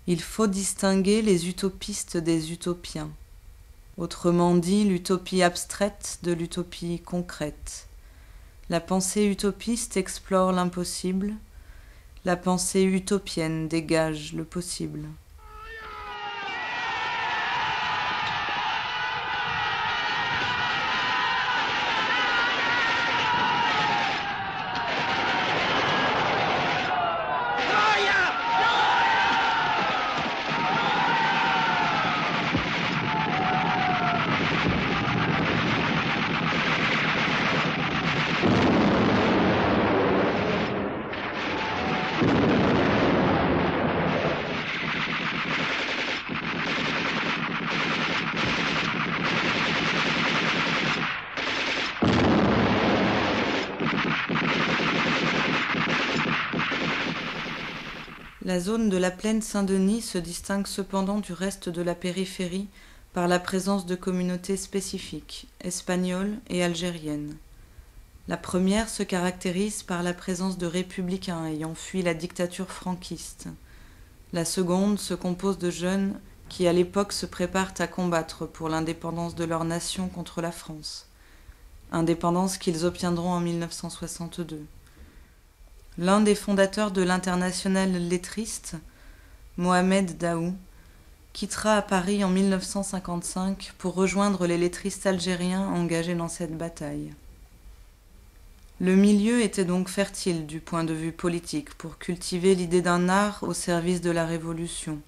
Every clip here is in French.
Il faut distinguer les utopistes des utopiens. Autrement dit, l'utopie abstraite de l'utopie concrète. La pensée utopiste explore l'impossible, la pensée utopienne dégage le possible. La zone de la plaine Saint-Denis se distingue cependant du reste de la périphérie par la présence de communautés spécifiques, espagnoles et algériennes. La première se caractérise par la présence de républicains ayant fui la dictature franquiste. La seconde se compose de jeunes qui à l'époque se préparent à combattre pour l'indépendance de leur nation contre la France, indépendance qu'ils obtiendront en 1962. L'un des fondateurs de l'Internationale lettriste, Mohamed Daou, quittera à Paris en 1955 pour rejoindre les lettristes algériens engagés dans cette bataille. Le milieu était donc fertile du point de vue politique pour cultiver l'idée d'un art au service de la révolution,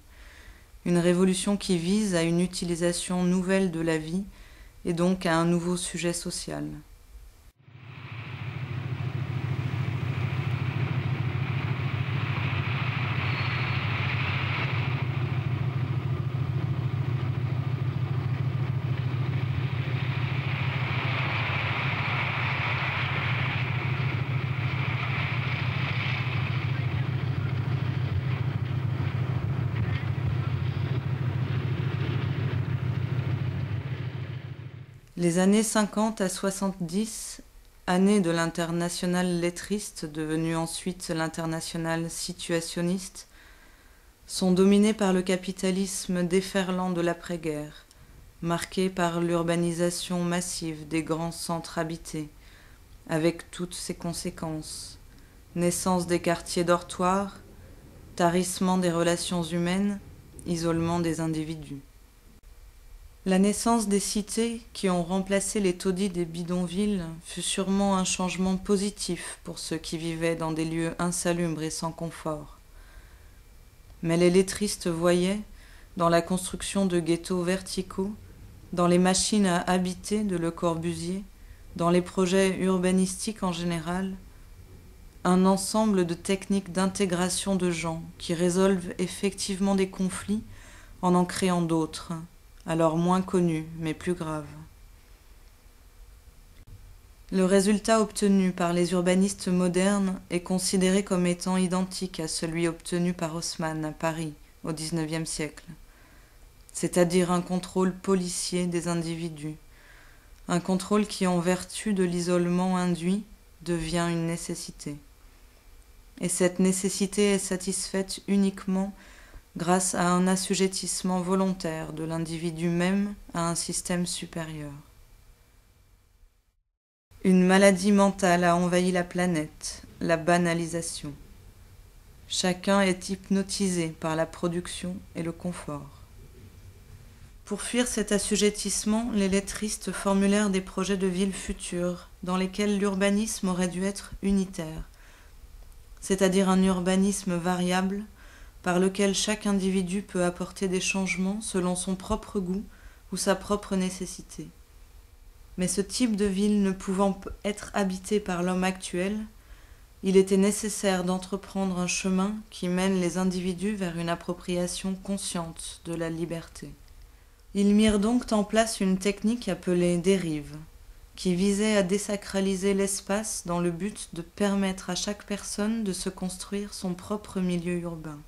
une révolution qui vise à une utilisation nouvelle de la vie et donc à un nouveau sujet social. Les années 50 à 70, années de l'Internationale lettriste, devenue ensuite l'Internationale situationniste, sont dominées par le capitalisme déferlant de l'après-guerre, marqué par l'urbanisation massive des grands centres habités, avec toutes ses conséquences, naissance des quartiers dortoirs, tarissement des relations humaines, isolement des individus. La naissance des cités qui ont remplacé les taudis des bidonvilles fut sûrement un changement positif pour ceux qui vivaient dans des lieux insalubres et sans confort. Mais les lettristes voyaient, dans la construction de ghettos verticaux, dans les machines à habiter de Le Corbusier, dans les projets urbanistiques en général, un ensemble de techniques d'intégration de gens qui résolvent effectivement des conflits en créant d'autres, alors moins connus, mais plus graves. Le résultat obtenu par les urbanistes modernes est considéré comme étant identique à celui obtenu par Haussmann à Paris au XIXe siècle, c'est-à-dire un contrôle policier des individus, un contrôle qui, en vertu de l'isolement induit, devient une nécessité. Et cette nécessité est satisfaite uniquement grâce à un assujettissement volontaire de l'individu même à un système supérieur. Une maladie mentale a envahi la planète, la banalisation. Chacun est hypnotisé par la production et le confort. Pour fuir cet assujettissement, les lettristes formulèrent des projets de villes futures dans lesquels l'urbanisme aurait dû être unitaire, c'est-à-dire un urbanisme variable par lequel chaque individu peut apporter des changements selon son propre goût ou sa propre nécessité. Mais ce type de ville ne pouvant être habité par l'homme actuel, il était nécessaire d'entreprendre un chemin qui mène les individus vers une appropriation consciente de la liberté. Ils mirent donc en place une technique appelée dérive, qui visait à désacraliser l'espace dans le but de permettre à chaque personne de se construire son propre milieu urbain.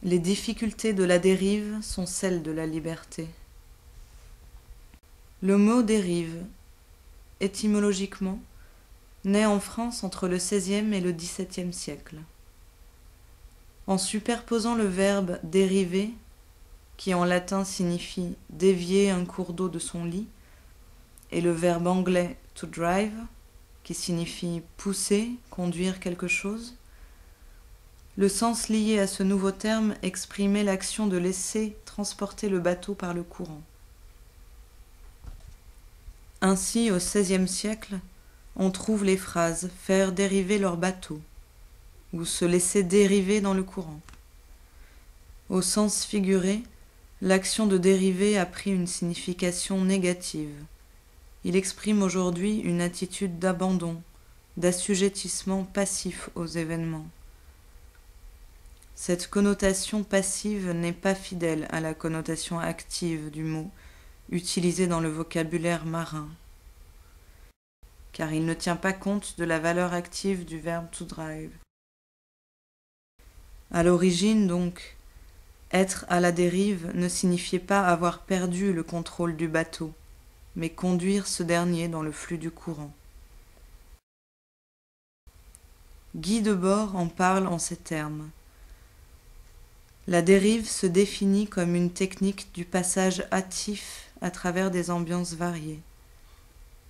Les difficultés de la dérive sont celles de la liberté. Le mot dérive, étymologiquement, naît en France entre le XVIe et le XVIIe siècle. En superposant le verbe dériver, qui en latin signifie dévier un cours d'eau de son lit, et le verbe anglais to drive, qui signifie pousser, conduire quelque chose, le sens lié à ce nouveau terme exprimait l'action de laisser transporter le bateau par le courant. Ainsi, au XVIe siècle, on trouve les phrases « faire dériver leur bateau » ou « se laisser dériver dans le courant ». Au sens figuré, l'action de dériver a pris une signification négative. Il exprime aujourd'hui une attitude d'abandon, d'assujettissement passif aux événements. Cette connotation passive n'est pas fidèle à la connotation active du mot, utilisé dans le vocabulaire marin, car il ne tient pas compte de la valeur active du verbe to drive. À l'origine, donc, être à la dérive ne signifiait pas avoir perdu le contrôle du bateau, mais conduire ce dernier dans le flux du courant. Guy Debord en parle en ces termes. La dérive se définit comme une technique du passage hâtif à travers des ambiances variées.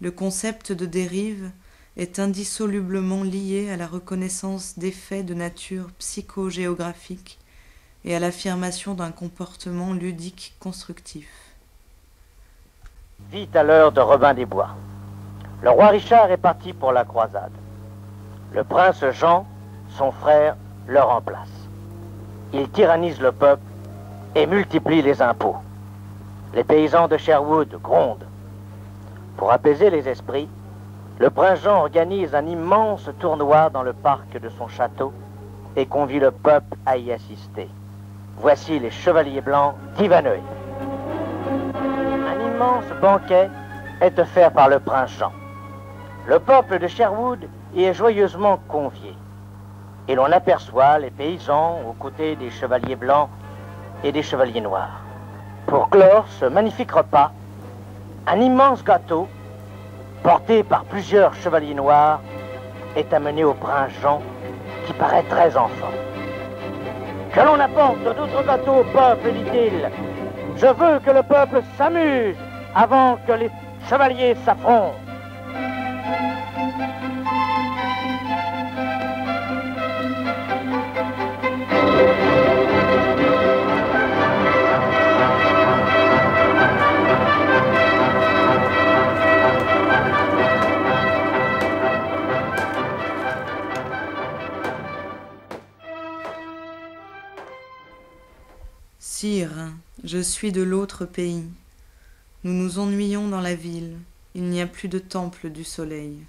Le concept de dérive est indissolublement lié à la reconnaissance d'effets de nature psychogéographique et à l'affirmation d'un comportement ludique constructif. Vite à l'heure de Robin des Bois. Le roi Richard est parti pour la croisade. Le prince Jean, son frère, le remplace. Il tyrannise le peuple et multiplie les impôts. Les paysans de Sherwood grondent. Pour apaiser les esprits, le prince Jean organise un immense tournoi dans le parc de son château et convie le peuple à y assister. Voici les chevaliers blancs d'Ivanhoe. Un immense banquet est offert par le prince Jean. Le peuple de Sherwood y est joyeusement convié. Et l'on aperçoit les paysans aux côtés des chevaliers blancs et des chevaliers noirs. Pour clore ce magnifique repas, un immense gâteau, porté par plusieurs chevaliers noirs, est amené au prince Jean, qui paraît très en forme. Que l'on apporte d'autres gâteaux au peuple, dit-il. Je veux que le peuple s'amuse avant que les chevaliers s'affrontent. Sire, je suis de l'autre pays. Nous nous ennuyons dans la ville, il n'y a plus de temple du soleil.